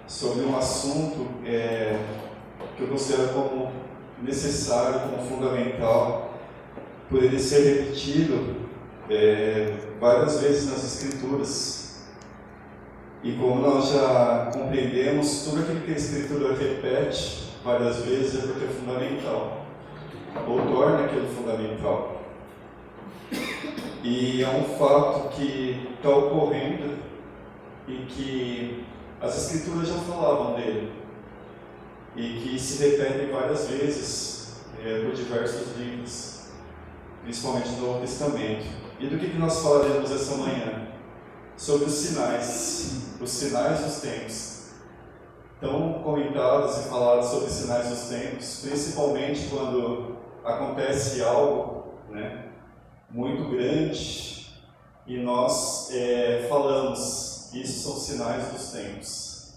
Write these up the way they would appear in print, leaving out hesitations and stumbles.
sobre um assunto que eu considero como necessário, como fundamental, por ele ser repetido várias vezes nas Escrituras. E como nós já compreendemos, tudo aquilo que a Escritura repete várias vezes é porque é fundamental, ou torna aquilo fundamental. E é um fato que está ocorrendo e que as Escrituras já falavam dele e que se repetem várias vezes por diversos livros, principalmente no Novo Testamento. E do que nós falaremos essa manhã? Sobre os sinais dos tempos. Tão comentados e falados sobre os sinais dos tempos, principalmente quando acontece algo, muito grande e nós falamos, isso são sinais dos tempos.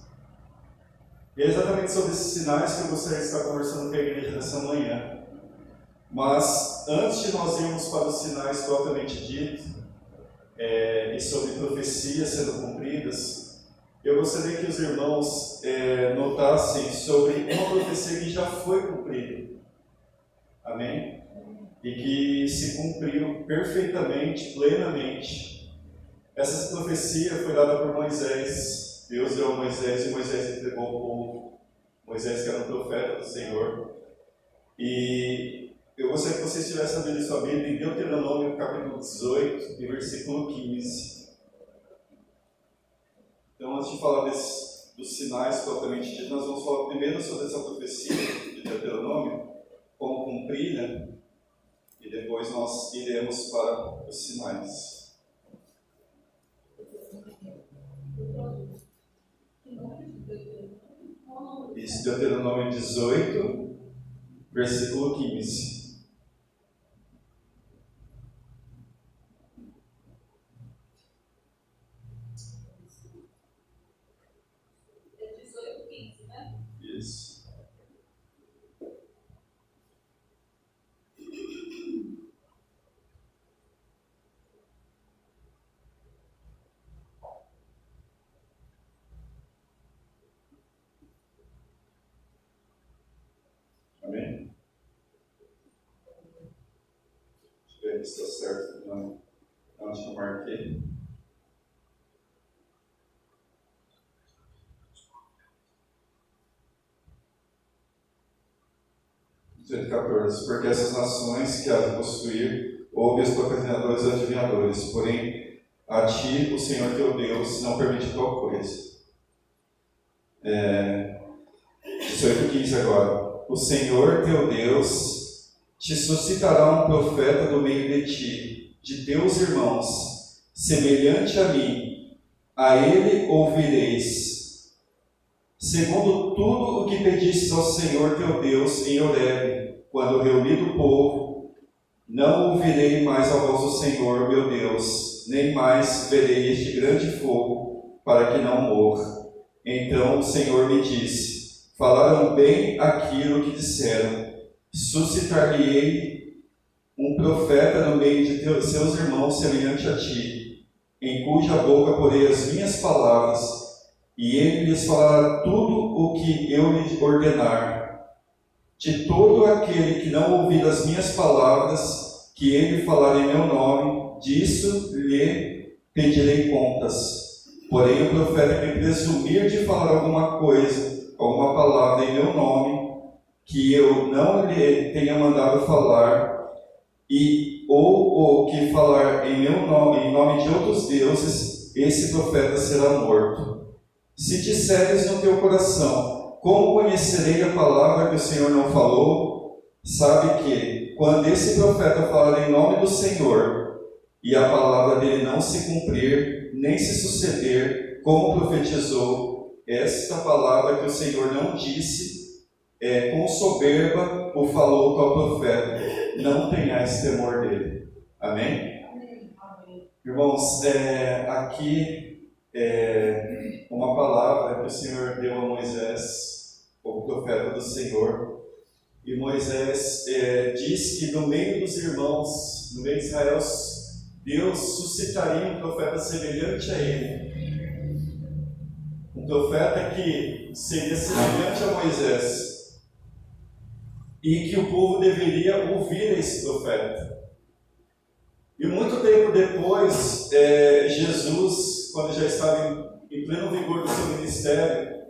E é exatamente sobre esses sinais que eu gostaria de estar conversando com a igreja nessa manhã. Mas antes de nós irmos para os sinais propriamente dito, e sobre profecias sendo cumpridas, eu gostaria que os irmãos notassem sobre uma profecia que já foi cumprida. Amém? E que se cumpriu perfeitamente, plenamente. Essa profecia foi dada por Moisés. Deus deu a Moisés e Moisés entregou ao povo. Moisés, que era um profeta do Senhor. E eu gostaria que vocês tivessem abrindo sua Bíblia em Deuteronômio capítulo 18 e versículo 15. Então, antes de falar dos sinais propriamente dito, nós vamos falar primeiro sobre essa profecia de Deuteronômio, como cumprida, e depois nós iremos para os sinais. Isso, Deuteronômio 18, versículo 15. É 18, 15, né? Isso. Amém? Deixa eu ver se está certo. Não, onde que eu marquei? 18:14. Porque essas nações que há de possuir, ouve os procrastinadores e adivinhadores, porém a ti, o Senhor teu Deus, não permite tal coisa. 18:15 agora. O Senhor teu Deus te suscitará um profeta do meio de ti, de teus irmãos, semelhante a mim. A ele ouvireis, segundo tudo o que pedistes ao Senhor teu Deus em Horebe, quando reunido o povo. Não ouvirei mais a voz do Senhor meu Deus, nem mais verei este grande fogo, para que não morra. Então o Senhor me disse: falaram bem aquilo que disseram. Suscitar-lhe-ei um profeta no meio de seus irmãos semelhante a ti, em cuja boca porei as minhas palavras, e ele lhes falará tudo o que eu lhe ordenar. De todo aquele que não ouvir as minhas palavras, que ele falar em meu nome, disso lhe pedirei contas. Porém, o profeta que presumir de falar alguma coisa, alguma palavra em meu nome, que eu não lhe tenha mandado falar, ou que falar em meu nome, em nome de outros deuses, esse profeta será morto. Se disseres no teu coração: como conhecerei a palavra que o Senhor não falou? Sabe que, quando esse profeta falar em nome do Senhor, e a palavra dele não se cumprir, nem se suceder, como profetizou, esta palavra que o Senhor não disse, com soberba o falou ao profeta, não tenhais temor dele. Amém? Amém. Irmãos, aqui uma palavra que o Senhor deu a Moisés, o profeta do Senhor. E Moisés diz que no meio dos irmãos, no meio de Israel, Deus suscitaria um profeta semelhante a ele. um profeta que seria semelhante a Moisés e que o povo deveria ouvir esse profeta. E muito tempo depois, Jesus, quando já estava em pleno vigor do seu ministério,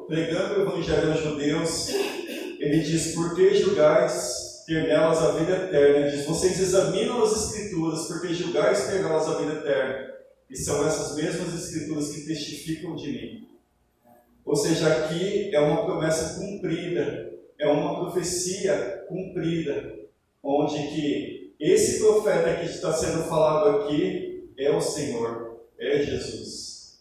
pregando o evangelho aos judeus, ele diz: por que julgais ter nelas a vida eterna? Ele diz: vocês examinam as escrituras, porque julgais ter nelas a vida eterna. E são essas mesmas escrituras que testificam de mim. Ou seja, aqui é uma promessa cumprida, é uma profecia cumprida, onde que esse profeta que está sendo falado aqui é o Senhor, é Jesus.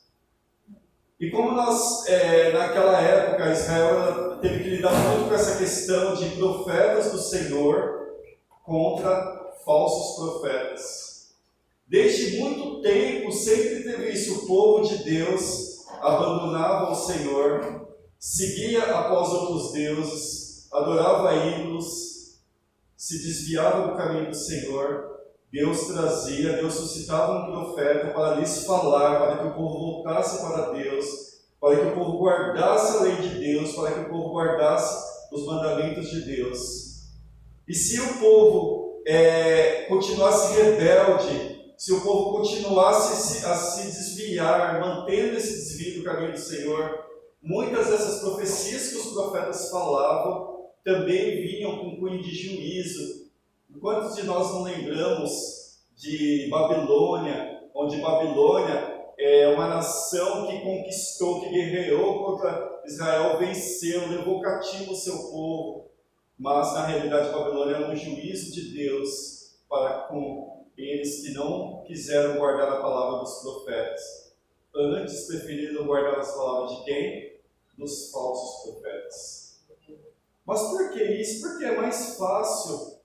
E como naquela época, Israel teve que lidar muito com essa questão de profetas do Senhor contra falsos profetas. Desde muito tempo, sempre teve isso. O povo de Deus abandonava o Senhor, seguia após outros deuses, adorava ídolos, se desviava do caminho do Senhor. Deus suscitava um profeta para lhes falar, para que o povo voltasse para Deus, para que o povo guardasse a lei de Deus, para que o povo guardasse os mandamentos de Deus. E se o povo continuasse rebelde, se o povo continuasse a se desviar, mantendo esse desvio do caminho do Senhor, muitas dessas profecias que os profetas falavam também vinham com cunho de juízo. Quantos de nós não lembramos de Babilônia, onde Babilônia é uma nação que conquistou, que guerreou contra Israel, venceu, levou cativo o seu povo, mas na realidade Babilônia era um juízo de Deus para com eles que não quiseram guardar a palavra dos profetas. Antes preferiram guardar as palavras de quem? Dos falsos profetas. Mas por que isso? Porque é mais fácil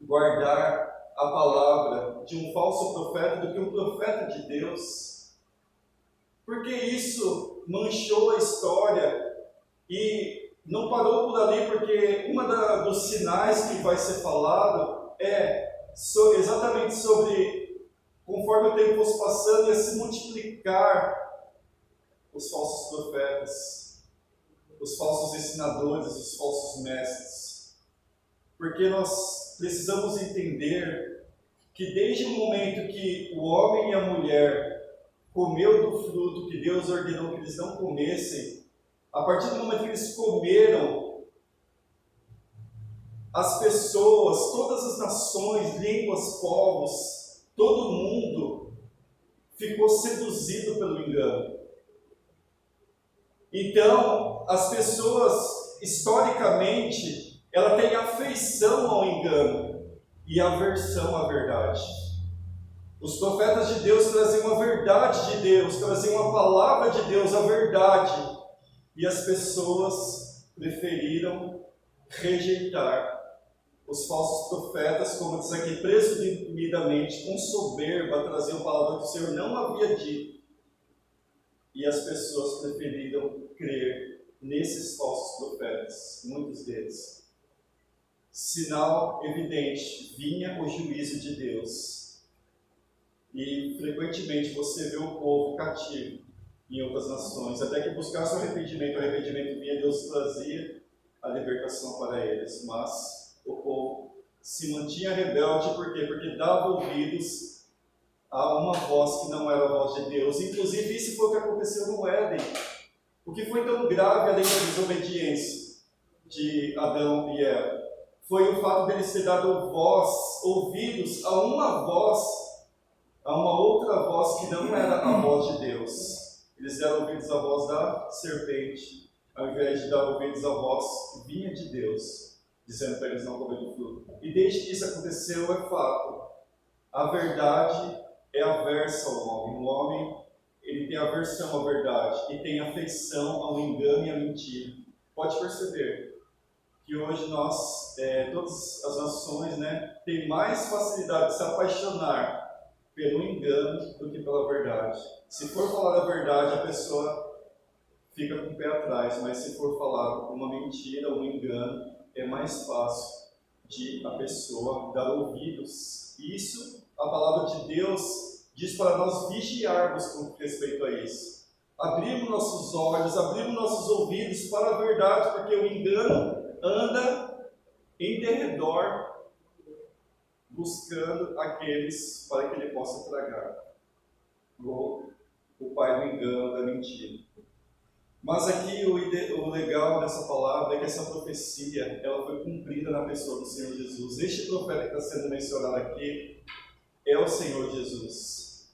guardar a palavra de um falso profeta do que um profeta de Deus. Porque isso manchou a história e não parou por ali, porque dos sinais que vai ser falado exatamente sobre, conforme o tempo fosse passando, ia se multiplicar os falsos profetas, os falsos ensinadores, os falsos mestres. Porque nós precisamos entender que desde o momento que o homem e a mulher comeu do fruto que Deus ordenou que eles não comessem, a partir do momento que eles comeram, as pessoas, todas as nações, línguas, povos, todo mundo ficou seduzido pelo engano. Então, as pessoas, historicamente, ela tem afeição ao engano e aversão à verdade. Os profetas de Deus traziam a verdade de Deus, traziam a palavra de Deus, a verdade. E as pessoas preferiram rejeitar os falsos profetas, como diz aqui, presumidamente, com soberba, traziam a palavra que o Senhor não havia dito. E as pessoas preferiram crer nesses falsos profetas, muitos deles. Sinal evidente, vinha o juízo de Deus. E frequentemente você vê o povo cativo em outras nações, até que buscasse o arrependimento vinha, Deus trazia a libertação para eles. Mas o povo se mantinha rebelde, por quê? Porque dava ouvidos a uma voz que não era a voz de Deus. Inclusive, isso foi o que aconteceu no Éden. O que foi tão grave além da desobediência de Adão e Eva foi o fato deles terem dado ouvidos a uma voz, a uma outra voz que não era a voz de Deus. Eles deram ouvidos à voz da serpente, ao invés de dar ouvidos à voz que vinha de Deus, dizendo para eles não comerem do fruto. E desde que isso aconteceu, é fato. A verdade é aversa ao homem. O homem, ele tem aversão à verdade e tem afeição ao engano e à mentira. Pode perceber que hoje nós, todas as nações, têm mais facilidade de se apaixonar pelo engano do que pela verdade. Se for falar a verdade, a pessoa fica com o pé atrás, mas se for falar uma mentira, um engano, é mais fácil de a pessoa dar ouvidos. Isso, a palavra de Deus diz para nós vigiarmos com respeito a isso. abrirmos nossos olhos, abrirmos nossos ouvidos para a verdade, porque o engano anda em derredor, buscando aqueles para que ele possa tragar. O pai do engano, da mentira. Mas aqui o legal dessa palavra é que essa profecia ela foi cumprida na pessoa do Senhor Jesus. Este profeta que está sendo mencionado aqui é o Senhor Jesus.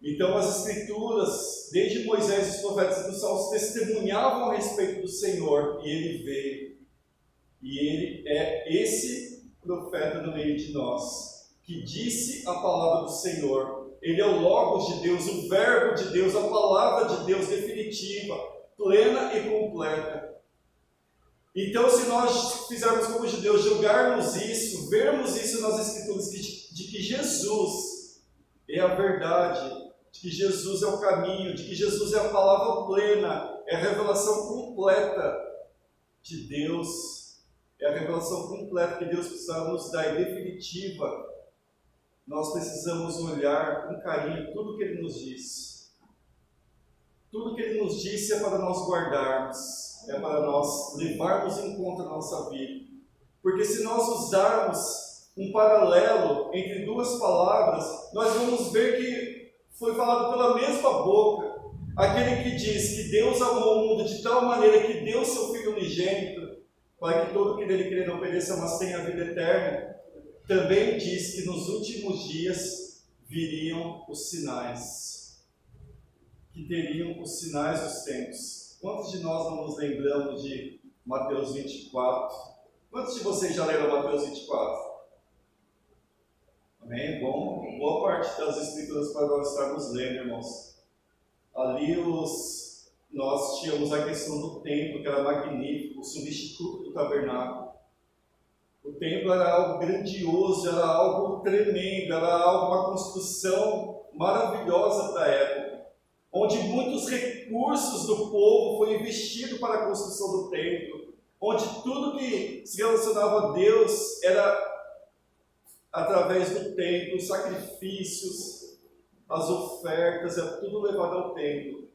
Então as Escrituras, desde Moisés e os profetas dos Salmos, testemunhavam a respeito do Senhor, e ele veio. E ele é esse profeta no meio de nós, que disse a palavra do Senhor. Ele é o Logos de Deus, o Verbo de Deus, a palavra de Deus definitiva, plena e completa. Então, se nós fizermos como judeus, julgarmos isso, vermos isso nas Escrituras, de que Jesus é a verdade, de que Jesus é o caminho, de que Jesus é a palavra plena, é a revelação completa de Deus, é a revelação completa que Deus precisa nos dar e definitiva. Nós precisamos olhar com carinho tudo que Ele nos diz. Tudo que Ele nos disse é para nós guardarmos, é para nós levarmos em conta a nossa vida. Porque se nós usarmos um paralelo entre duas palavras, nós vamos ver que foi falado pela mesma boca. Aquele que diz que Deus amou o mundo de tal maneira que deu seu Filho unigênito, para que todo que nele crer não pereça, mas tenha a vida eterna, também diz que nos últimos dias viriam os sinais, que teriam os sinais dos tempos. Quantos de nós não nos lembramos de Mateus 24? Quantos de vocês já leram Mateus 24? Amém? Bom, boa parte das Escrituras para nós estarmos lendo, irmãos. Ali nós tínhamos a questão do templo, que era magnífico, o substituto do tabernáculo. O templo era algo grandioso, era algo tremendo, era algo, uma construção maravilhosa da época, onde muitos recursos do povo foram investidos para a construção do templo, onde tudo que se relacionava a Deus era através do templo, os sacrifícios, as ofertas, era tudo levado ao templo.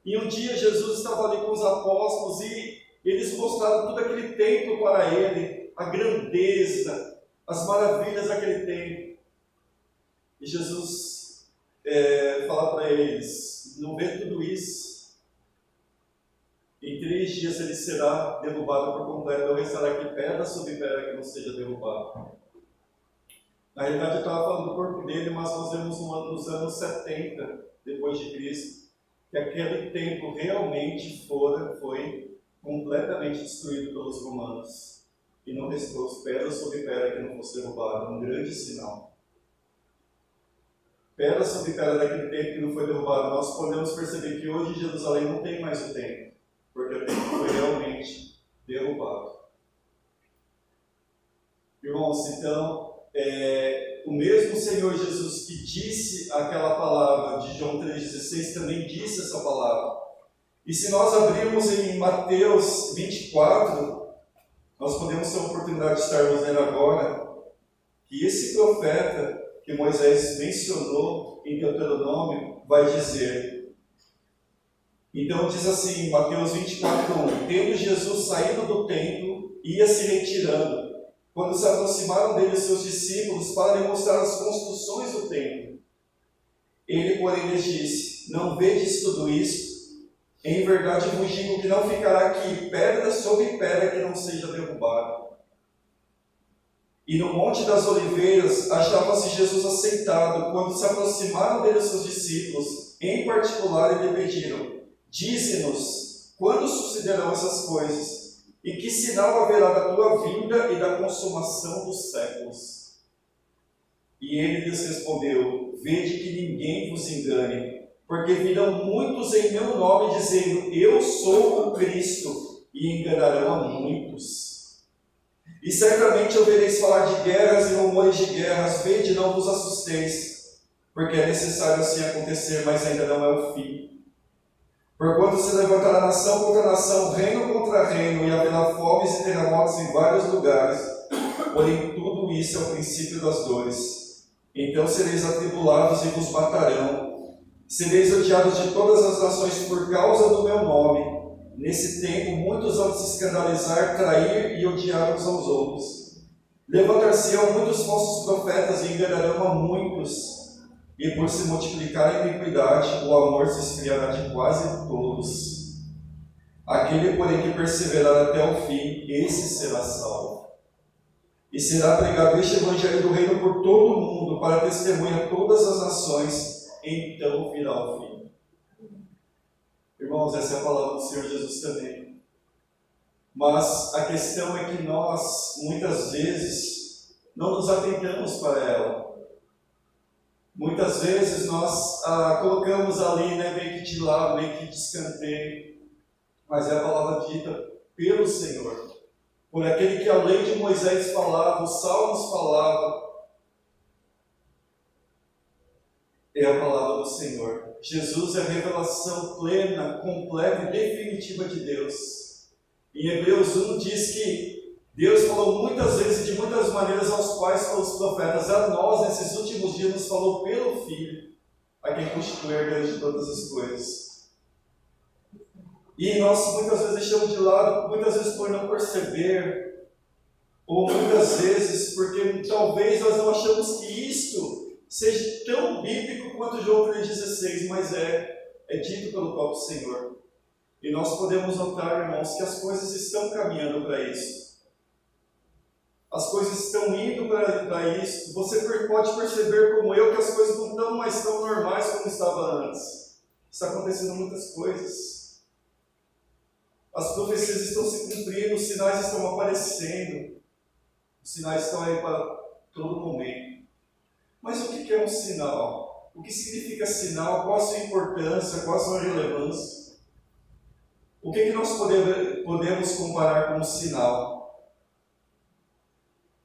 E um dia Jesus estava ali com os apóstolos e eles mostraram todo aquele templo para ele, a grandeza, as maravilhas daquele templo. E Jesus fala para eles: não vê tudo isso? Em 3 dias ele será derrubado por completo, não restará aqui pedra sobre pedra que não seja derrubado. Na realidade eu estava falando do corpo dele, mas nós vemos nos anos 70 depois de Cristo, que aquele templo realmente foi completamente destruído pelos romanos. E não restou pedra sobre pedra que não fosse derrubada, um grande sinal. Pedra sobre pedra daquele templo que não foi derrubada, nós podemos perceber que hoje em Jerusalém não tem mais o templo, porque o templo foi realmente derrubado. Irmãos, então, o mesmo Senhor Jesus que disse aquela palavra de João 3,16 também disse essa palavra. E se nós abrirmos em Mateus 24, nós podemos ter a oportunidade de estarmos lendo agora que esse profeta que Moisés mencionou em Deuteronômio vai dizer. Então diz assim, Mateus 24:1: tendo Jesus saído do templo, ia se retirando, quando se aproximaram dele seus discípulos para lhe mostrar as construções do templo. Ele, porém, lhes disse: não vedes tudo isto? Em verdade vos digo que não ficará aqui pedra sobre pedra que não seja derrubada. E no Monte das Oliveiras achava-se Jesus assentado, quando se aproximaram dele os seus discípulos, em particular, e lhe pediram: dize-nos, quando sucederão essas coisas? E que sinal haverá da tua vinda e da consumação dos séculos? E ele lhes respondeu: vede que ninguém vos engane, porque virão muitos em meu nome, dizendo: eu sou o Cristo, e enganarão a muitos. E certamente ouvireis falar de guerras e rumores de guerras, vede, não vos assusteis, porque é necessário assim acontecer, mas ainda não é o fim. Porquanto se levantará nação contra nação, reino contra reino, e haverá fomes e terremotos em vários lugares, porém tudo isso é o princípio das dores. Então sereis atribulados e vos matarão, Sereis odiados de todas as nações por causa do meu nome. Nesse tempo, muitos vão se escandalizar, trair e odiar uns aos outros. Levantar-se-ão muitos falsos profetas e enganarão a muitos. E por se multiplicar a iniquidade, o amor se esfriará de quase todos. Aquele, porém, que perseverar até o fim, esse será salvo. E será pregado este evangelho do reino por todo o mundo, para testemunhar a todas as nações, então virá o fim. Irmãos, essa é a palavra do Senhor Jesus também. Mas a questão é que nós, muitas vezes, não nos atentamos para ela. Muitas vezes nós colocamos ali, meio que de lado, meio que de escanteio. Mas é a palavra dita pelo Senhor. Por aquele que a lei de Moisés falava, os salmos falavam. É a palavra do Senhor. Jesus é a revelação plena, completa e definitiva de Deus. Em Hebreus 1 diz que Deus falou muitas vezes e de muitas maneiras aos pais pelos profetas. A nós, nesses últimos dias, nos falou pelo Filho, a quem constitui a herdeiro de todas as coisas. E nós muitas vezes deixamos de lado, muitas vezes por não perceber, ou muitas vezes porque talvez nós não achamos que isto seja tão bíblico quanto João 3,16, mas é dito pelo próprio Senhor. E nós podemos notar, irmãos, que as coisas estão caminhando para isso. As coisas estão indo para isso. Você pode perceber, como eu, que as coisas não estão mais tão normais como estava antes. Está acontecendo muitas coisas. As profecias estão se cumprindo, os sinais estão aparecendo. Os sinais estão aí para todo momento. Mas o que é um sinal? O que significa sinal? Qual a sua importância? Qual a sua relevância? O que nós podemos comparar com um sinal?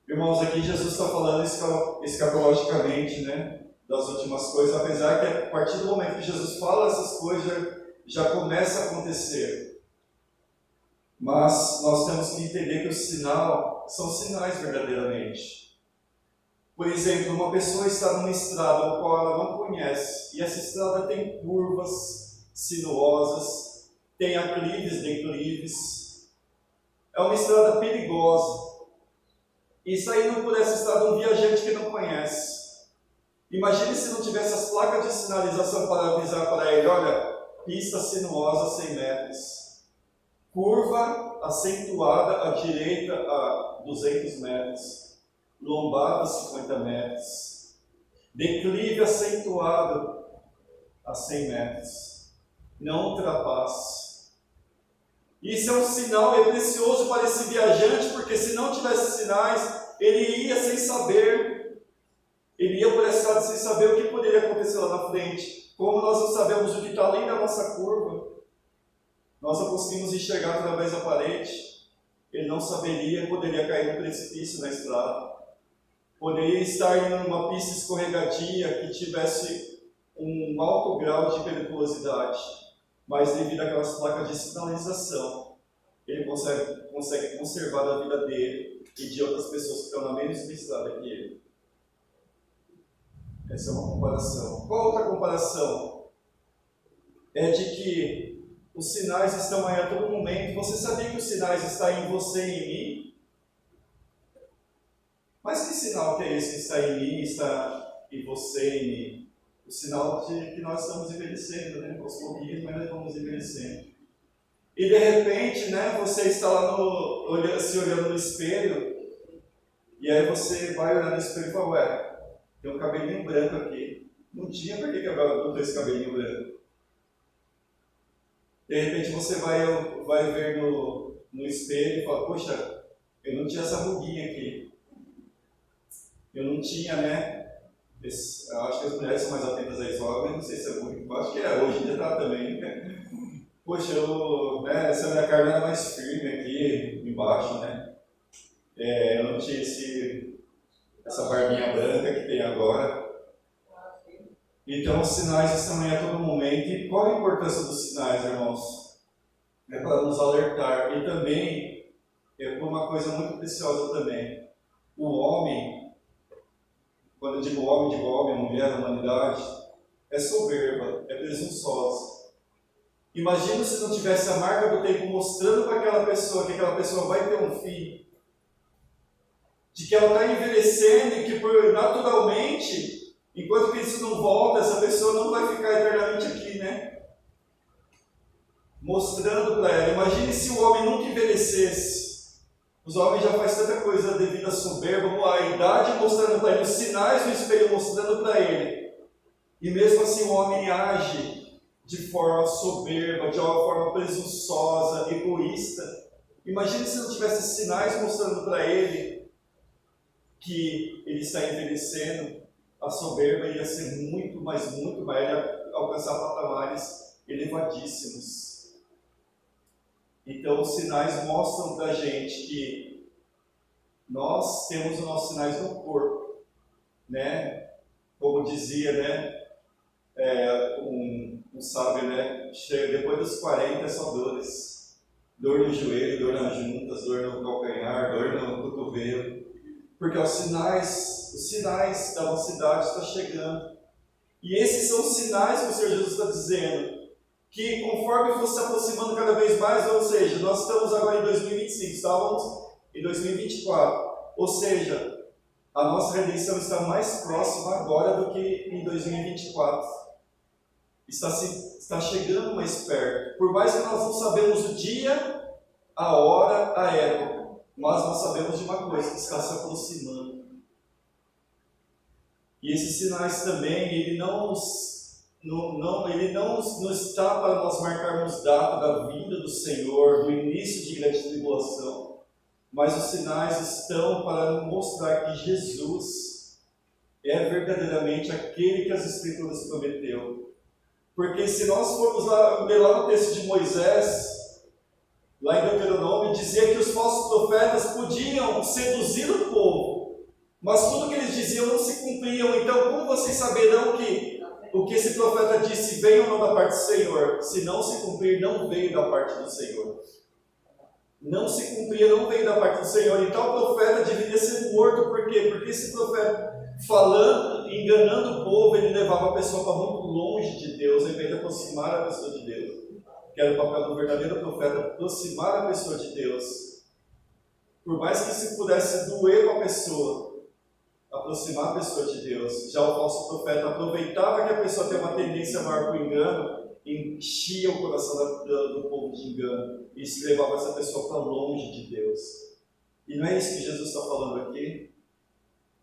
Irmãos, aqui Jesus está falando escatologicamente, das últimas coisas, apesar que a partir do momento que Jesus fala essas coisas, já começa a acontecer. Mas nós temos que entender que o sinal são sinais verdadeiramente. Por exemplo, uma pessoa está numa estrada a qual ela não conhece, e essa estrada tem curvas sinuosas, tem aclives, declives. É uma estrada perigosa. E está indo por essa estrada um viajante que não conhece. Imagine se não tivesse as placas de sinalização para avisar para ele: olha, pista sinuosa 100 metros. Curva acentuada à direita a 200 metros. Lombada a 50 metros, declive acentuado a 100 metros, não ultrapasse. Isso é um sinal precioso para esse viajante, porque se não tivesse sinais, ele ia sem saber, ele ia por essa estrada sem saber o que poderia acontecer lá na frente. Como nós não sabemos o que está além da nossa curva, nós não conseguimos enxergar através da parede, ele não saberia, poderia cair no precipício na estrada. Poderia estar em uma pista escorregadia que tivesse um alto grau de periculosidade, mas devido àquelas placas de sinalização, ele consegue conservar a vida dele e de outras pessoas que estão na mesma estrada que ele. Essa é uma comparação. Qual outra comparação? É de que os sinais estão aí a todo momento. Você sabia que os sinais estão em você e em mim? Mas que sinal que é esse que está em mim, está em você e em mim? O sinal de que nós estamos envelhecendo, aos pouquinhos, mas nós vamos envelhecendo. E de repente, você está lá se olhando no espelho, e aí você vai olhar no espelho e fala: ué, tem um cabelinho branco aqui. Não tinha, por que eu botou esse cabelinho branco? De repente você vai ver no espelho e fala: poxa, eu não tinha essa ruguinha aqui. Eu não tinha, eu acho que as mulheres são mais atentas a isso, mas não sei se é muito, acho que hoje em dia está também. Poxa, essa minha carne era mais firme aqui embaixo, eu não tinha essa barbinha branca que tem agora. Então os sinais estão aí a todo momento. E qual a importância dos sinais, irmãos? É para nos alertar. E também, por uma coisa muito preciosa também, o homem, quando eu digo homem, a mulher, a humanidade, é soberba, é presunçosa. Imagina se não tivesse a marca do tempo mostrando para aquela pessoa que aquela pessoa vai ter um fim, de que ela está envelhecendo e que naturalmente, enquanto Cristo não volta, essa pessoa não vai ficar eternamente aqui, né? Mostrando para ela. Imagine se o homem nunca envelhecesse. Os homens já fazem tanta coisa devido à soberba, a idade mostrando para ele, os sinais do espelho mostrando para ele. E mesmo assim o homem age de forma soberba, de uma forma presunçosa, egoísta. Imagine se não tivesse sinais mostrando para ele que ele está envelhecendo. A soberba ia ser muito, mas muito mais, ia alcançar patamares elevadíssimos. Então, os sinais mostram para a gente que nós temos os nossos sinais no corpo, né? Como dizia, né? Um sábio, né? Depois dos 40 é só dores. Dor no joelho, dor nas juntas, dor no calcanhar, dor no cotovelo. Porque os sinais da mocidade estão chegando. E esses são os sinais que o Senhor Jesus está dizendo. Que conforme fosse se aproximando cada vez mais, ou seja, nós estamos agora em 2025, estávamos em 2024. Ou seja, a nossa redenção está mais próxima agora do que em 2024. Está chegando mais perto. Por mais que nós não sabemos o dia, a hora, a época, mas nós sabemos de uma coisa, que está se aproximando. E esses sinais também, ele não está para nós marcarmos data da vinda do Senhor, do início de grande tribulação, mas os sinais estão para mostrar que Jesus é verdadeiramente aquele que as Escrituras prometeu. Porque se nós formos ler lá no texto de Moisés, lá em Deuteronômio, dizia que os falsos profetas podiam seduzir o povo, mas tudo que eles diziam não se cumpriam. Então, como vocês saberão que o que esse profeta disse veio ou não da parte do Senhor? Se não se cumprir, não veio da parte do Senhor. Não se cumpria, não veio da parte do Senhor. Então o profeta deveria ser morto. Por quê? Porque esse profeta, falando, enganando o povo, ele levava a pessoa para muito longe de Deus, ao invés de aproximar a pessoa de Deus. Que era o papel do verdadeiro profeta, aproximar a pessoa de Deus. Por mais que isso pudesse doer para a pessoa, aproximar a pessoa de Deus. Já o falso profeta aproveitava que a pessoa tem uma tendência maior para o engano, enchia o coração do povo de engano e se levava essa pessoa para longe de Deus. E não é isso que Jesus está falando aqui?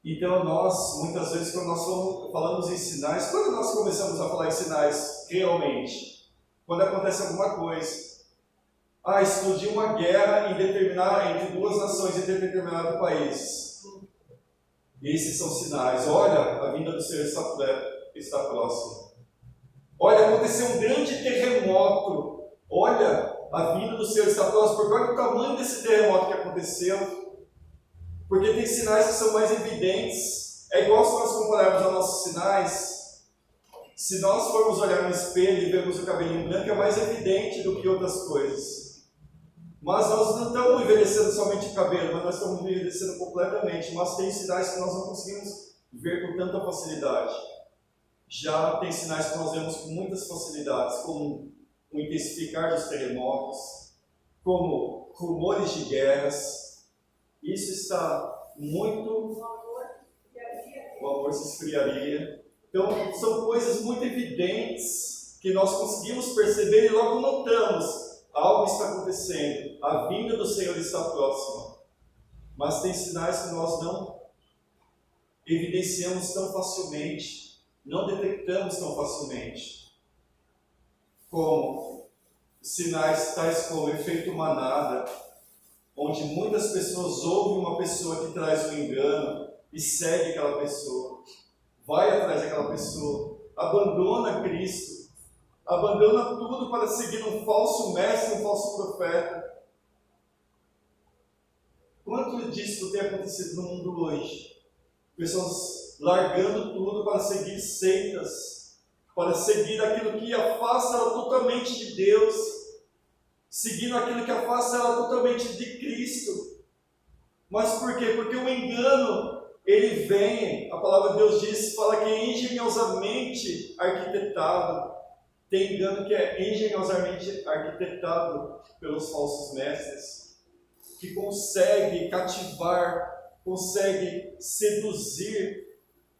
Então nós, muitas vezes, quando nós falamos em sinais, quando nós começamos a falar em sinais realmente? Quando acontece alguma coisa. Explodiu uma guerra entre duas nações em determinado país. Esses são sinais. Olha, a vinda do Senhor está próxima. Olha, aconteceu um grande terremoto. Olha, a vinda do Senhor está próxima. Porque olha o tamanho desse terremoto que aconteceu. Porque tem sinais que são mais evidentes. É igual se nós compararmos os nossos sinais. Se nós formos olhar no espelho e vermos o cabelinho branco, é mais evidente do que outras coisas. Mas nós não estamos envelhecendo somente o cabelo, mas nós estamos envelhecendo completamente. Mas tem sinais que nós não conseguimos ver com tanta facilidade. Já tem sinais que nós vemos com muitas facilidades, como o intensificar dos terremotos, como rumores de guerras. Isso está muito... O amor se esfriaria. Então, são coisas muito evidentes que nós conseguimos perceber e logo notamos. Algo está acontecendo, a vinda do Senhor está próxima. Mas tem sinais que nós não evidenciamos tão facilmente, não detectamos tão facilmente. Como sinais tais como efeito manada, onde muitas pessoas ouvem uma pessoa que traz um engano e segue aquela pessoa, vai atrás daquela pessoa, abandona Cristo, abandona tudo para seguir um falso mestre, um falso profeta. Quanto disso tem acontecido no mundo hoje? Pessoas largando tudo para seguir seitas, para seguir aquilo que afasta ela totalmente de Deus, seguindo aquilo que afasta ela totalmente de Cristo. Mas por quê? Porque o engano, ele vem, a palavra de Deus diz, fala que é engenhosamente arquitetado. Tem engano que é engenhosamente arquitetado pelos falsos mestres, que consegue cativar, consegue seduzir,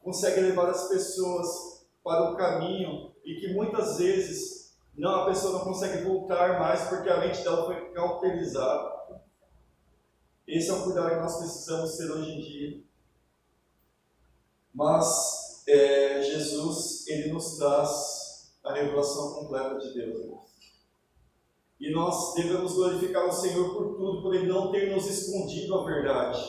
consegue levar as pessoas para o caminho e que muitas vezes a pessoa não consegue voltar mais porque a mente dela foi cauterizada. Esse é o cuidado que nós precisamos ter hoje em dia. Mas Jesus, ele nos traz a revelação completa de Deus. E nós devemos glorificar o Senhor por tudo, por Ele não ter nos escondido a verdade.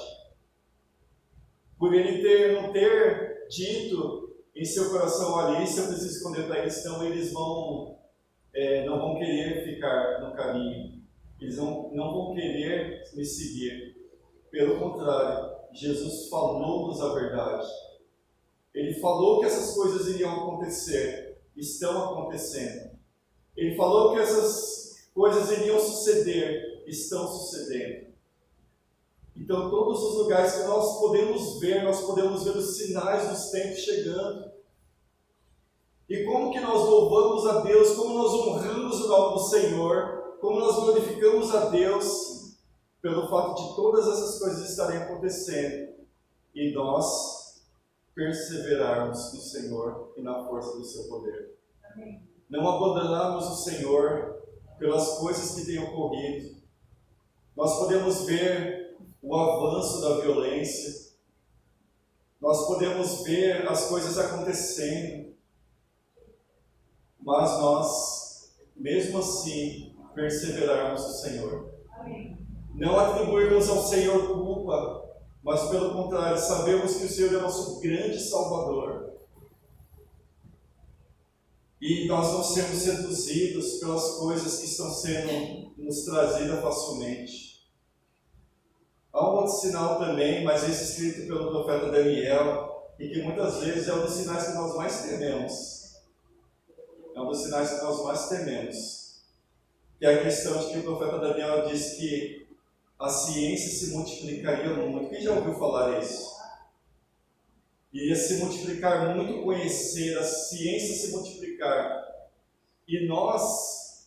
Por Ele não ter dito em seu coração, olha, isso eu preciso esconder para eles, senão eles não vão querer ficar no caminho. Eles não vão querer me seguir. Pelo contrário, Jesus falou-nos a verdade. Ele falou que essas coisas iriam acontecer, estão acontecendo. Ele falou que essas coisas iriam suceder, estão sucedendo. Então, todos os lugares que nós podemos ver os sinais dos tempos chegando. E como que nós louvamos a Deus, como nós honramos o nome do Senhor, como nós glorificamos a Deus, pelo fato de todas essas coisas estarem acontecendo. E nós perseverarmos no Senhor e na força do seu poder. Amém. Não abandonarmos o Senhor pelas coisas que têm ocorrido. Nós podemos ver o avanço da violência, nós podemos ver as coisas acontecendo, mas nós, mesmo assim, perseverarmos no Senhor. Amém. Não atribuirmos ao Senhor culpa, mas pelo contrário, sabemos que o Senhor é nosso grande Salvador. E nós não sermos seduzidos pelas coisas que estão sendo nos trazidas facilmente. Há um outro sinal também, mas esse escrito pelo profeta Daniel, e que muitas vezes é um dos sinais que nós mais tememos. É um dos sinais que nós mais tememos. Que é a questão de que o profeta Daniel diz que a ciência se multiplicaria muito. Quem já ouviu falar isso? Iria se multiplicar muito, conhecer, a ciência se multiplicar. E nós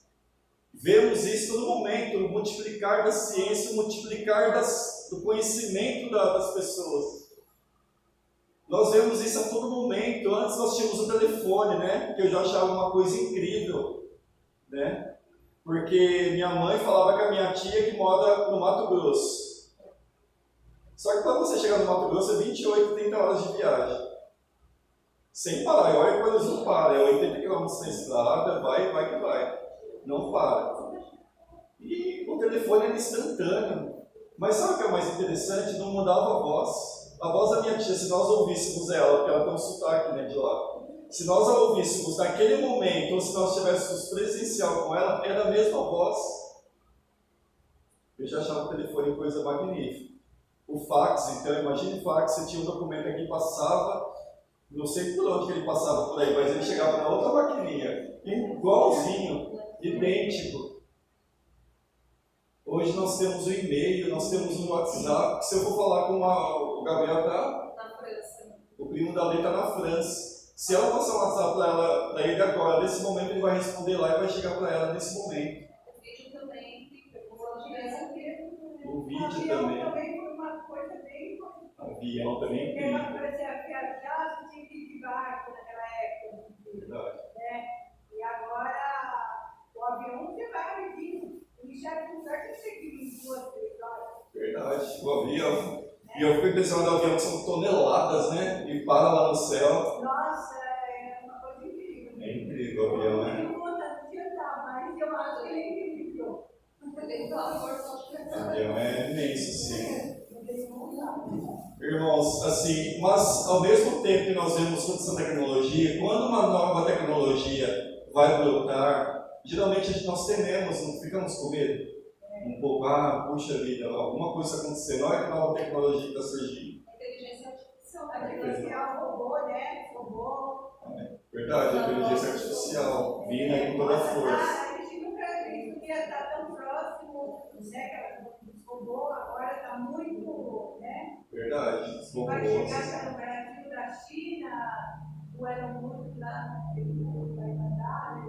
vemos isso todo momento, o multiplicar da ciência, o multiplicar do conhecimento das pessoas. Nós vemos isso a todo momento. Antes nós tínhamos o telefone, né? Que eu já achava uma coisa incrível, né? Porque minha mãe falava com a minha tia que mora no Mato Grosso. Só que para você chegar no Mato Grosso é 28, 30 horas de viagem. Sem parar. E olha que eles não param. É 80 km na estrada, vai que vai. Não para. E o telefone era instantâneo. Mas sabe o que é mais interessante? Não mudava a voz. A voz da minha tia, se nós ouvíssemos ela, porque ela tem um sotaque, né, de lá. Se nós a ouvíssemos naquele momento, ou se nós estivéssemos presencial com ela, era a mesma voz. Eu já achava o telefone coisa magnífica. O fax, então, imagine o fax, você tinha um documento aqui, passava, não sei por onde que ele passava por aí, mas ele chegava na outra maquininha, igualzinho, idêntico. Hoje nós temos o e-mail, nós temos o WhatsApp, se eu for falar com o Gabriel está... Na França. O primo da Lei está na França. Se ela passar um WhatsApp para ele agora, nesse momento ele vai responder lá e vai chegar para ela nesse momento. O vídeo também, O vídeo também. Também foi uma coisa bem importante. Avião também é Porque ela incrível. parecia viajar, você tinha que ir de barco naquela época. Verdade. Né? E agora o avião você vai rapidinho. E já é lugar que você tem que ir em 2, 3 horas. Verdade. O avião. E eu fico impressionado do avião que são toneladas, né? E para lá no céu. Nossa, é uma coisa incrível. É incrível o avião, né? Eu não vou de andar, mas eu acho que ele é incrível. tem uma força O avião é imenso, sim. Não tem como andar. Irmãos, assim, mas ao mesmo tempo que nós vemos toda essa tecnologia, quando uma nova tecnologia vai brotar, geralmente nós tememos, não ficamos com medo? Um pouco, puxa vida, alguma coisa acontecendo, olha que nova tecnologia que está surgindo. inteligência artificial. A artificial, robô, né? Robô. Verdade, a inteligência artificial vindo aí com toda a força. A gente nunca viu que podia estar tão próximo, né? Que os robôs agora está muito, né? Verdade. Os Vai robôs. chegar no Brasil, da China, o Elon Musk lá, ele vai mandar.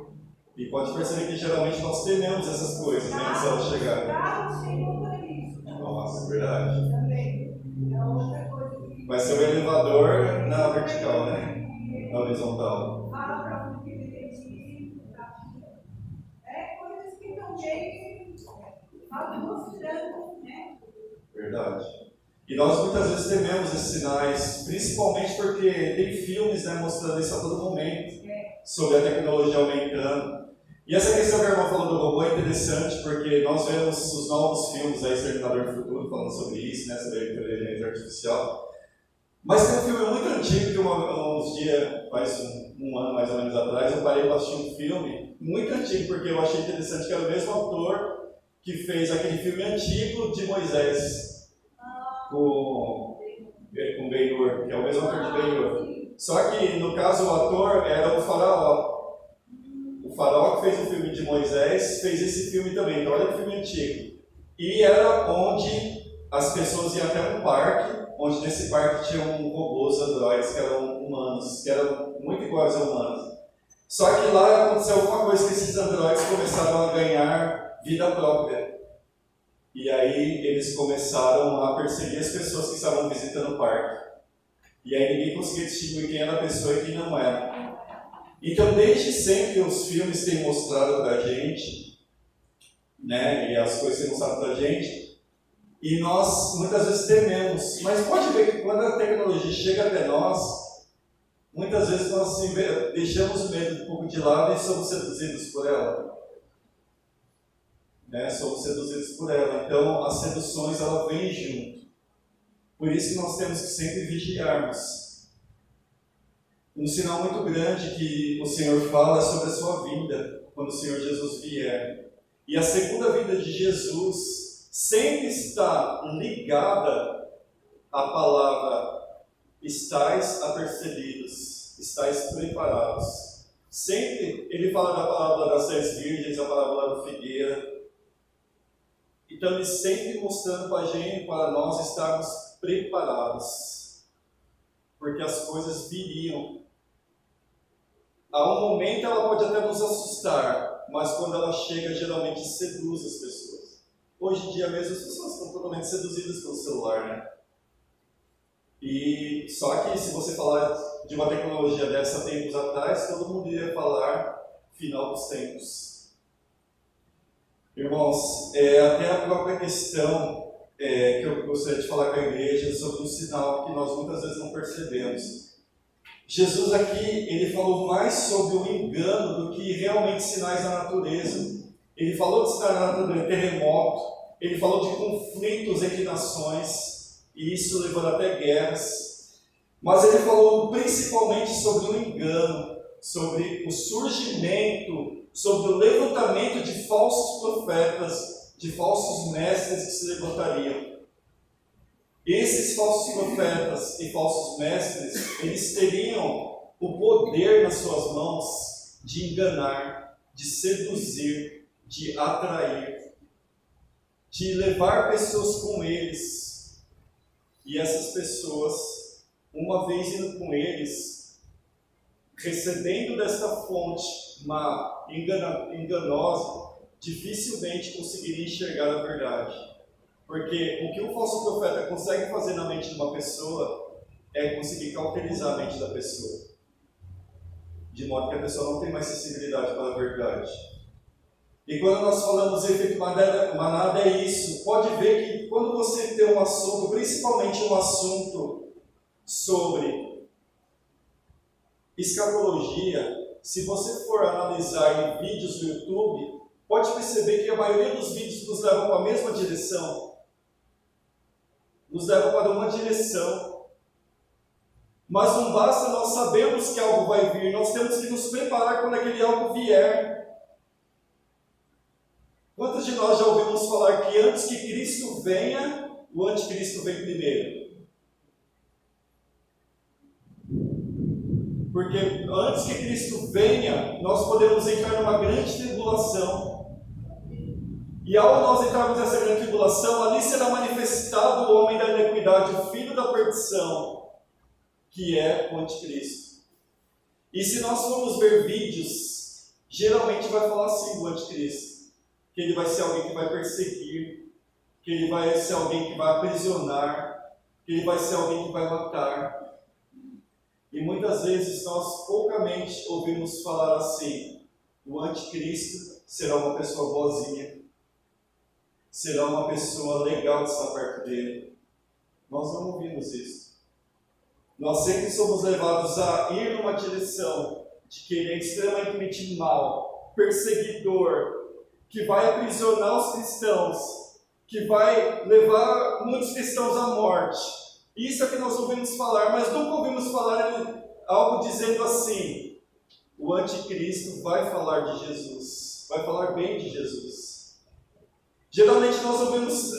E pode perceber que geralmente nós tememos essas coisas, né? Antes elas chegarem. Carro sem motorista. Nossa, verdade. Também. É outra coisa que. Vai ser o elevador na vertical, né? Na horizontal. Fala para onde que ele tem que ir. É coisas que também falam mostrando, né? Verdade. E nós muitas vezes tememos esses sinais, principalmente porque tem filmes, né, mostrando isso a todo momento, sobre a tecnologia aumentando. E essa questão que a irmã falou do robô é interessante, porque nós vemos os novos filmes, aí, Exterminador do Futuro, falando sobre isso, né, sobre a inteligência artificial. Mas tem um filme muito antigo, que uns dias, faz um ano mais ou menos atrás, eu parei para assistir um filme muito antigo, porque eu achei interessante que era o mesmo autor que fez aquele filme antigo de Moisés, com Ben-Hur, que é o mesmo autor de Ben-Hur. Só que, no caso, o ator era o Faraó. O Faraó que fez o filme de Moisés, fez esse filme também, então olha que filme antigo. E era onde as pessoas iam até um parque, onde nesse parque tinham robôs androides que eram humanos, que eram muito iguais a humanos. Só que lá aconteceu alguma coisa que esses androides começaram a ganhar vida própria. E aí eles começaram a perseguir as pessoas que estavam visitando o parque. E aí ninguém conseguia distinguir quem era a pessoa e quem não era. Então, desde sempre os filmes têm mostrado pra gente, né, e as coisas têm mostrado pra gente, e nós muitas vezes tememos. Mas pode ver que quando a tecnologia chega até nós, muitas vezes nós deixamos o medo um pouco de lado e somos seduzidos por ela. Né, somos seduzidos por ela. Então, as seduções, ela vem junto. Por isso que nós temos que sempre vigiarmos. Um sinal muito grande que o Senhor fala é sobre a sua vinda, quando o Senhor Jesus vier. E a segunda vinda de Jesus sempre está ligada à palavra: estais apercebidos, estais preparados. Sempre ele fala da palavra das 10 virgens, a palavra da figueira. Então ele sempre mostrando para a gente, para nós estarmos preparados, porque as coisas viriam. A um momento ela pode até nos assustar, mas quando ela chega, geralmente seduz as pessoas. Hoje em dia mesmo as pessoas estão totalmente seduzidas pelo celular, né? E só que se você falar de uma tecnologia dessa tempos atrás, todo mundo iria falar final dos tempos. Irmãos, até a própria questão que eu gostaria de falar com a igreja sobre um sinal que nós muitas vezes não percebemos. Jesus aqui, ele falou mais sobre o engano do que realmente sinais da natureza. Ele falou de sinais da natureza, terremoto, ele falou de conflitos entre nações, e isso levou até guerras. Mas ele falou principalmente sobre o engano, sobre o surgimento, sobre o levantamento de falsos profetas, de falsos mestres que se levantariam. Esses falsos profetas e falsos mestres, eles teriam o poder nas suas mãos de enganar, de seduzir, de atrair, de levar pessoas com eles. E essas pessoas, uma vez indo com eles, recebendo desta fonte má, enganosa, dificilmente conseguiriam enxergar a verdade. Porque o que um falso profeta consegue fazer na mente de uma pessoa é conseguir cauterizar a mente da pessoa, de modo que a pessoa não tem mais sensibilidade para a verdade. E quando nós falamos em efeito manada, é isso. Pode ver que quando você tem um assunto, principalmente um assunto sobre escatologia, se você for analisar em vídeos do YouTube, pode perceber que a maioria dos vídeos nos levam para a mesma direção. Nos levam para uma direção. Mas não basta nós sabermos que algo vai vir, nós temos que nos preparar quando aquele algo vier. Quantos de nós já ouvimos falar que antes que Cristo venha, o anticristo vem primeiro? Porque antes que Cristo venha, nós podemos entrar numa grande tribulação. E ao nós entrarmos nessa grande tribulação, ali será manifestado o homem da iniquidade, o filho da perdição, que é o anticristo. E se nós formos ver vídeos, geralmente vai falar assim do anticristo, que ele vai ser alguém que vai perseguir, que ele vai ser alguém que vai aprisionar, que ele vai ser alguém que vai matar. E muitas vezes nós poucamente ouvimos falar assim: o anticristo será uma pessoa boazinha, será uma pessoa legal de estar perto dele. Nós não ouvimos isso. Nós sempre somos levados a ir numa direção de que ele é extremamente mau, perseguidor, que vai aprisionar os cristãos, que vai levar muitos cristãos à morte. Isso é que nós ouvimos falar, mas nunca ouvimos falar algo dizendo assim: o anticristo vai falar de Jesus, vai falar bem de Jesus. Geralmente nós ouvimos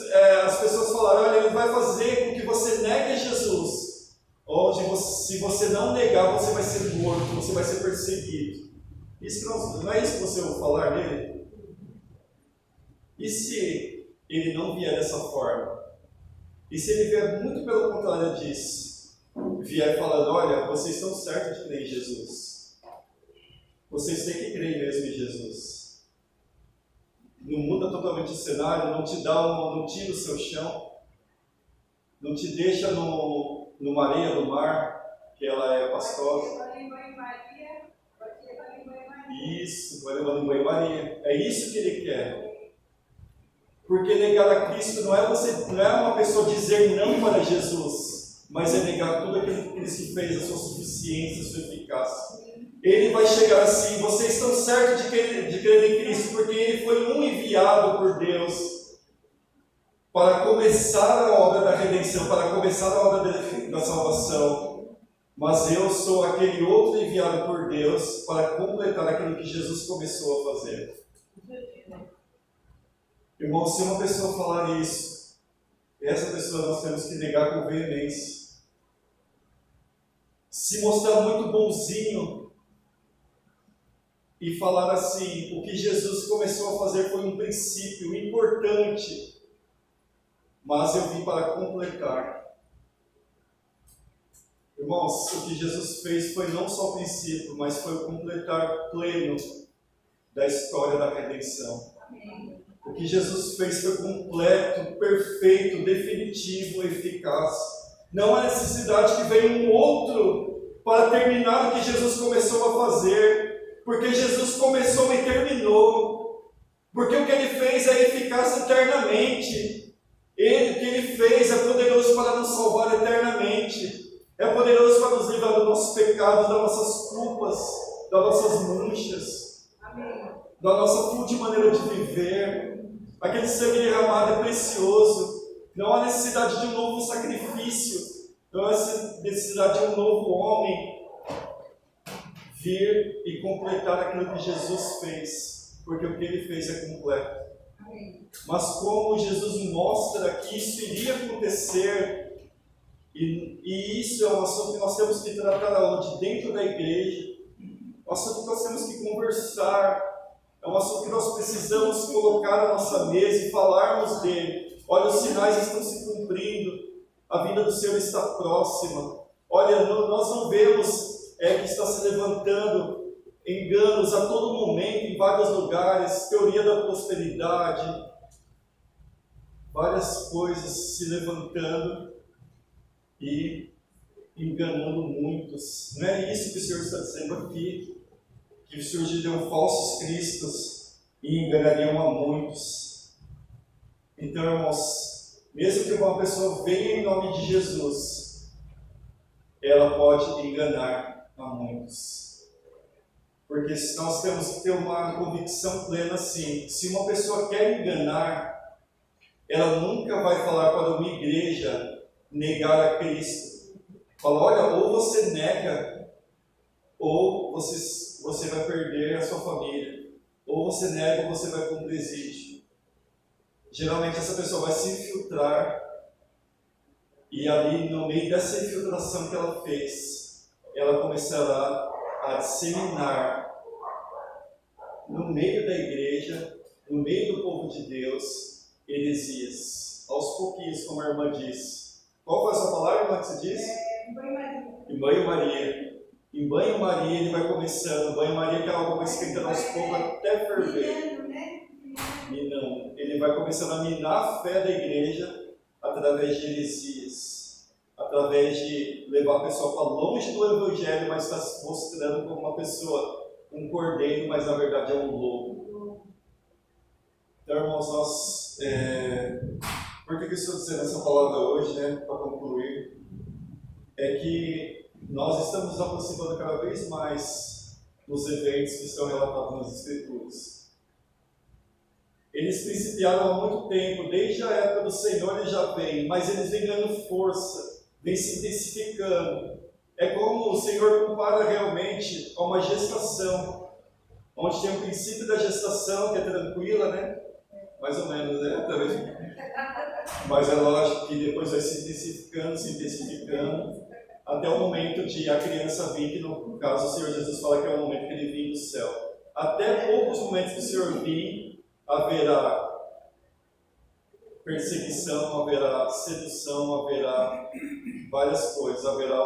as pessoas falarem: olha, ele vai fazer com que você negue Jesus. Ou se você não negar, você vai ser morto, você vai ser perseguido. Isso não é isso que você ouve falar dele? E se ele não vier dessa forma? E se ele vier muito pelo contrário disso? Vier falando: olha, vocês estão certos de crer em Jesus. Vocês têm que crer mesmo em Jesus. Não muda totalmente o cenário, não tira o seu chão, não te deixa numa areia do mar, que ela é pastosa. Isso, vai levar em banho-maria. É isso que ele quer. Porque negar a Cristo não é uma pessoa dizer não para Jesus, mas é negar tudo aquilo que Cristo fez, a sua suficiência, a sua eficácia. Ele vai chegar assim: vocês estão certos de crer em Cristo, porque ele foi um enviado por Deus para começar a obra da redenção, para começar a obra da salvação. Mas eu sou aquele outro enviado por Deus para completar aquilo que Jesus começou a fazer. Irmão, se uma pessoa falar isso, essa pessoa nós temos que negar com veemência. Se mostrar muito bonzinho e falar assim: o que Jesus começou a fazer foi um princípio importante, mas eu vim para completar. Irmãos, o que Jesus fez foi não só o princípio, mas foi o completar pleno da história da redenção. O que Jesus fez foi completo, perfeito, definitivo, eficaz. Não há necessidade que venha um outro para terminar o que Jesus começou a fazer, porque Jesus começou e terminou. Porque o que ele fez é eficaz eternamente. O que ele fez é poderoso para nos salvar eternamente. É poderoso para nos livrar dos nossos pecados, das nossas culpas, das nossas manchas, da nossa fútil maneira de viver. Aquele sangue derramado é precioso. Não há necessidade de um novo sacrifício. Não há necessidade de um novo homem vir e completar aquilo que Jesus fez, porque o que ele fez é completo. Mas como Jesus mostra que isso iria acontecer, e isso é um assunto que nós temos que tratar onde? Dentro da igreja. Um assunto que nós temos que conversar. É um assunto que nós precisamos colocar na nossa mesa e falarmos dele. Olha, os sinais estão se cumprindo. A vinda do Senhor está próxima. Olha, nós não vemos que está se levantando enganos a todo momento, em vários lugares, teoria da prosperidade, várias coisas se levantando e enganando muitos. Não é isso que o Senhor está dizendo aqui, que surgiriam falsos cristos e enganariam a muitos. Então, irmãos, mesmo que uma pessoa venha em nome de Jesus, ela pode enganar a muitos. Porque nós temos que ter uma convicção plena assim: se uma pessoa quer enganar, ela nunca vai falar para uma igreja negar a Cristo. Fala: olha, ou você nega, ou você vai perder a sua família. Ou você nega, ou você vai para um presídio. Geralmente essa pessoa vai se infiltrar, e ali no meio dessa infiltração que ela fez, ela começará a disseminar no meio da igreja no meio do povo de Deus, heresias. Aos pouquinhos, como a irmã disse. Qual foi essa palavra, irmã, que você disse? Em banho-maria. Em banho-maria. Em banho-maria ele vai começando. Banho-maria que é algo que vai esquentando aos poucos até ferver. Minando, né? Minando. Ele vai começando a minar a fé da igreja através de heresias. Através de levar a pessoa para longe do evangelho, mas está se mostrando como uma pessoa, um cordeiro, mas na verdade é um lobo. Então, irmãos, nós... por que eu estou dizendo essa palavra hoje, né? Para concluir. É que nós estamos nos aproximando cada vez mais dos eventos que estão relatados nas Escrituras. Eles principiaram há muito tempo, desde a época do Senhor eles já vêm, mas eles vêm ganhando força, vêm se intensificando. É como o Senhor compara realmente a uma gestação, onde tem o princípio da gestação, que é tranquila, né? Mais ou menos, né? Também. Mas é lógico que depois vai se intensificando, até o momento de a criança vir, que no caso o Senhor Jesus fala que é o momento que ele vem do céu. Até poucos momentos que o Senhor vir, haverá perseguição, haverá sedução, haverá várias coisas, haverá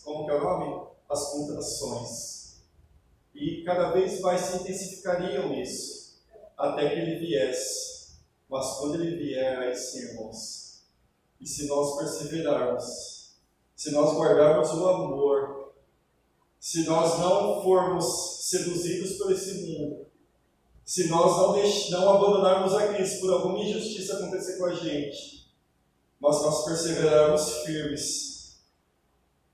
como que é o nome? As contrações. E cada vez mais se intensificariam isso, até que ele viesse. Mas quando ele vier, aí sim, irmãos, e se nós perseverarmos, se nós guardarmos o amor, se nós não formos seduzidos por esse mundo, se nós não abandonarmos a Cristo por alguma injustiça acontecer com a gente, mas nós perseverarmos firmes,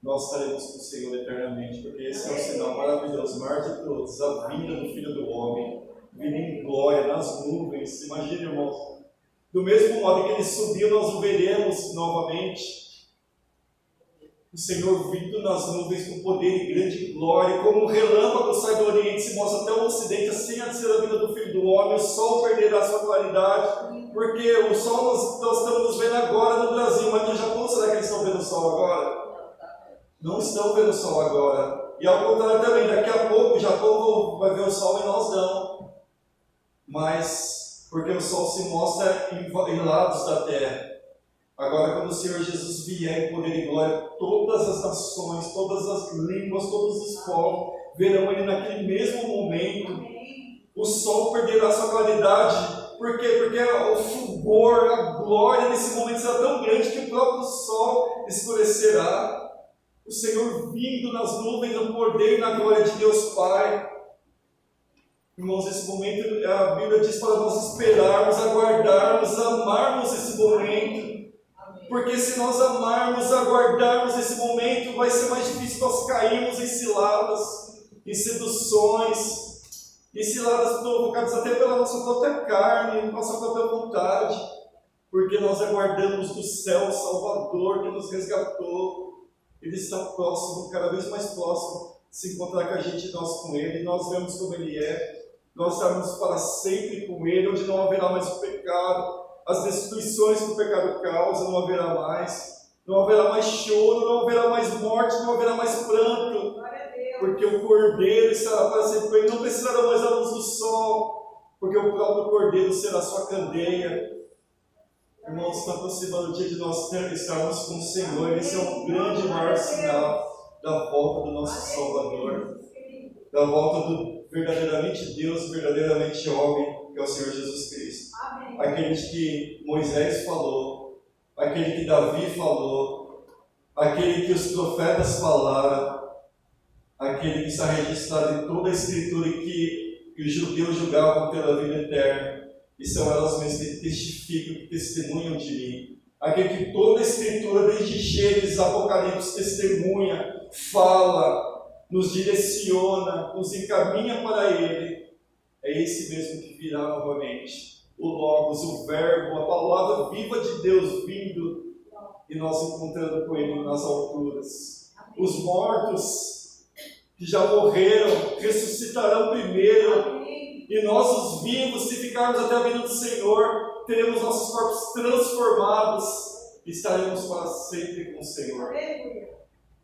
nós estaremos com o Senhor eternamente, porque esse é um sinal maravilhoso, maior de todos, a vinda do Filho do Homem, vindo em glória nas nuvens. Imagine, irmãos, do mesmo modo que ele subiu, nós o veremos novamente. O Senhor vindo nas nuvens com poder e grande glória, como um relâmpago sai do Oriente, se mostra até o Ocidente, assim há de ser a vida do Filho do Homem. O sol perderá sua claridade, porque o sol nós estamos vendo agora no Brasil, mas no Japão, será que eles estão vendo o sol agora? Não estão vendo o sol agora. E ao contrário também, daqui a pouco o Japão vai ver o sol e nós não. Mas, porque o sol se mostra em lados da terra. Agora, quando o Senhor Jesus vier em poder e glória, todas as nações, todas as línguas, todos os povos verão ele naquele mesmo momento. O sol perderá sua claridade. Por quê? Porque o fulgor, a glória nesse momento será tão grande que o próprio sol escurecerá. O Senhor vindo nas nuvens, no poder e na glória de Deus Pai. Irmãos, esse momento, a Bíblia diz para nós esperarmos, aguardarmos, amarmos esse momento. Porque se nós amarmos, aguardarmos esse momento, vai ser mais difícil nós cairmos em ciladas, em seduções, em ciladas provocadas até pela nossa própria carne, nossa própria vontade, porque nós aguardamos do céu o Salvador que nos resgatou. Ele está próximo, cada vez mais próximo, se encontrar com a gente, nós com Ele, nós vemos como Ele é, nós estaremos para sempre com Ele, onde não haverá mais o pecado, as destruições que o pecado causa, não haverá mais choro, não haverá mais morte, não haverá mais pranto, porque o Cordeiro estará para sempre com Ele, não precisará mais da luz do sol, porque o próprio Cordeiro será sua candeia. Irmãos, está aproximando o dia de nós estarmos com o Senhor. Esse é um grande e maior sinal da volta do nosso Salvador, da volta do verdadeiramente Deus, verdadeiramente homem, que é o Senhor Jesus Cristo. Aquele que Moisés falou, aquele que Davi falou, aquele que os profetas falaram, aquele que está registrado em toda a Escritura e que os judeus julgavam pela vida eterna. E são elas mesmas que testificam, que testemunham de mim. Aquele que toda a Escritura, desde Gênesis, Apocalipse, testemunha, fala, nos direciona, nos encaminha para Ele. É esse mesmo que virá novamente. O Logos, o Verbo, a palavra viva de Deus vindo e nós encontrando com Ele nas alturas. Os mortos que já morreram ressuscitarão primeiro. E nós, os vivos, se ficarmos até a vinda do Senhor, teremos nossos corpos transformados e estaremos para sempre com o Senhor.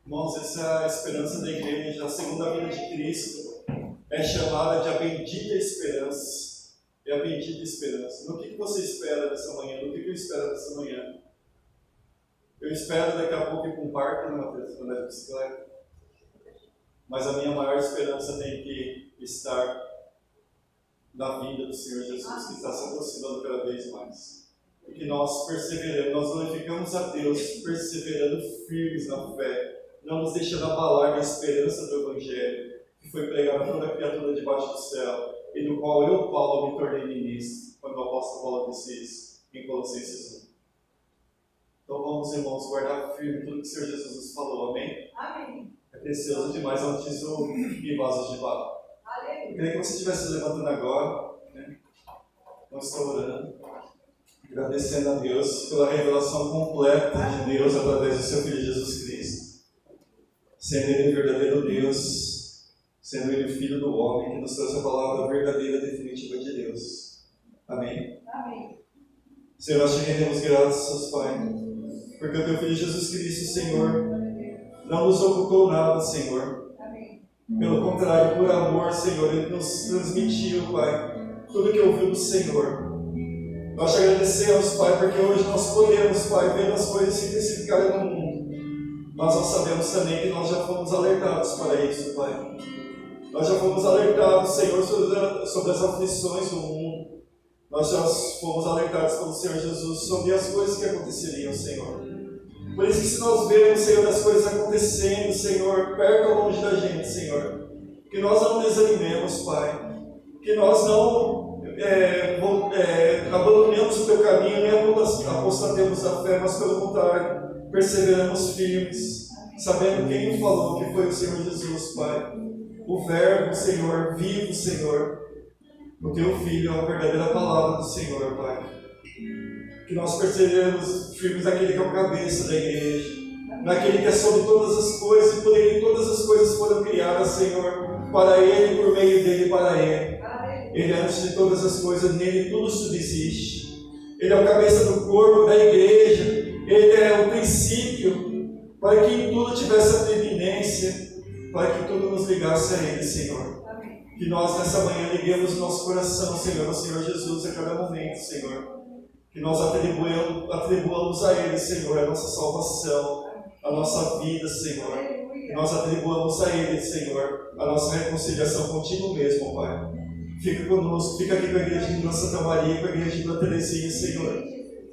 Irmãos, essa é a esperança da igreja, a segunda vinda de Cristo é chamada de a bendita esperança. é a bendita esperança. No que você espera dessa manhã? No que eu espero dessa manhã? Eu espero daqui a pouco ir para um parque andar de bicicleta. Mas a minha maior esperança tem que estar na vida do Senhor Jesus, que está se aproximando cada vez mais. E que nós perseveramos, nós glorificamos a Deus, perseverando firmes na fé, não nos deixando abalar da esperança do Evangelho, que foi pregado a toda criatura debaixo do céu, e do qual eu, Paulo, me tornei ministro, quando o apóstolo Paulo disse isso, em Colossenses 1. Então vamos, irmãos, guardar firme tudo que o Senhor Jesus nos falou, amém? Amém. É precioso demais, é um tesouro em vasos de barro. Eu queria que você estivesse levantando agora, né? Nós estamos orando, agradecendo a Deus pela revelação completa de Deus através do seu Filho Jesus Cristo. Sendo Ele o verdadeiro Deus, sendo Ele o Filho do homem, que nos trouxe a palavra verdadeira e definitiva de Deus. Amém? Amém. Senhor, nós te rendemos graças, Pai, porque o teu Filho Jesus Cristo, Senhor, não nos ocultou nada, Senhor. Amém. Pelo contrário, por amor, Senhor, Ele nos transmitiu, Pai, tudo que ouviu do Senhor. Nós te agradecemos, Pai, porque hoje nós podemos, Pai, ver as coisas se intensificarem no mundo. Mas nós sabemos também que nós já fomos alertados para isso, Pai. Nós já fomos alertados, Senhor, sobre as aflições do mundo. Nós já fomos alertados pelo Senhor Jesus sobre as coisas que aconteceriam, Senhor. Por isso que se nós vemos, Senhor, as coisas acontecendo, Senhor, perto ou longe da gente, Senhor, que nós não desanimemos, Pai, que nós não abandonemos o Teu caminho, nem apostatemos da fé, mas pelo contrário, perseveramos firmes, sabendo quem o falou, que foi o Senhor Jesus, Pai, o Verbo, Senhor, vivo, Senhor, o Teu Filho, a verdadeira palavra do Senhor, Pai. Que nós perseveremos firmes naquele que é o cabeça da igreja, naquele que é sobre todas as coisas, e por Ele todas as coisas foram criadas, Senhor, para Ele, por meio dEle e para Ele. Ele é antes de todas as coisas, nele tudo subsiste. Ele é o cabeça do corpo da igreja, Ele é o princípio, para que em tudo tivesse a preeminência, para que tudo nos ligasse a Ele, Senhor. Que nós nessa manhã liguemos o nosso coração, Senhor, ao Senhor Jesus a cada momento, Senhor. Que nós atribuamos a Ele, Senhor, a nossa salvação, a nossa vida, Senhor. Que nós atribuamos a Ele, Senhor, a nossa reconciliação contigo mesmo, Pai. Fica conosco, fica aqui com a igreja de Vila Santa Maria, com a igreja de Vila Terezinha, Senhor.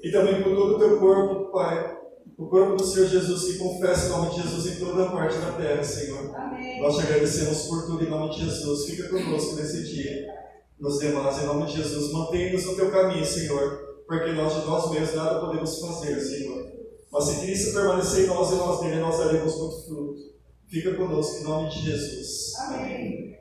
E também com todo o teu corpo, Pai. O corpo do Senhor Jesus, que confessa o nome de Jesus em toda a parte da terra, Senhor. Amém. Nós te agradecemos por tudo em nome de Jesus. Fica conosco nesse dia. Nos demais, em nome de Jesus. Mantenha-nos no teu caminho, Senhor. Porque nós de nós mesmos nada podemos fazer, Senhor. Mas se Cristo permanecer em nós e nós nele, nós daremos muito fruto. Fica conosco em nome de Jesus. Amém.